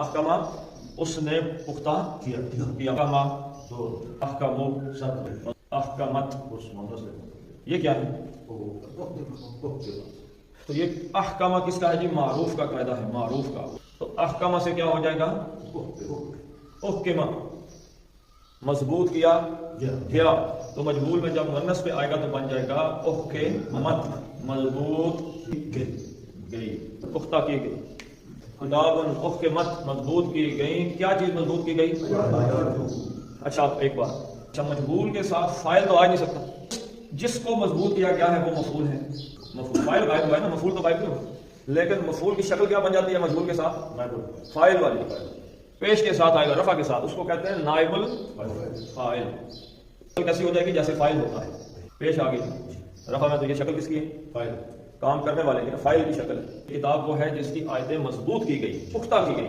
अहकमा उसने पुख्ता किया, अहकमा अहकमु अहकमत, ये क्या है? तो ये अहकमा किसका है जी? मारूफ का कायदा है, मारूफ का। तो अहकमा से क्या हो जाएगा? उहकिमा, मजबूत किया गया। तो मजबूर में जब मुन्नस पे आएगा तो बन जाएगा उहकिमत, मजबूत गई, पुख्ता की गई। किताबुन उहकिमत, मजबूत की गई। क्या चीज मजबूत की गई? अच्छा एक बात, अच्छा मजबूर के साथ फाइल तो आ नहीं सकता। जिसको मजबूत किया गया है वो मफूल है, मफूल फाइल गायब हुआ है ना, मफूल तो गायब नहीं हुआ। लेकिन मफूल की शक्ल क्या बन जाती है मजबूर के साथ? फाइल वाली, पेश के साथ आएगा, रफा के साथ, उसको कहते हैं नाइबुल फाइल। तो कैसी हो जाएगी? जैसे फाइल होता है, पेश आ गई रफा में, तो ये शक्ल किसकी है? फाइल, काम करने वाले की ना, फाइल की शक्ल। किताब वो है जिसकी आयतें मजबूत की गई, पुख्ता की गई।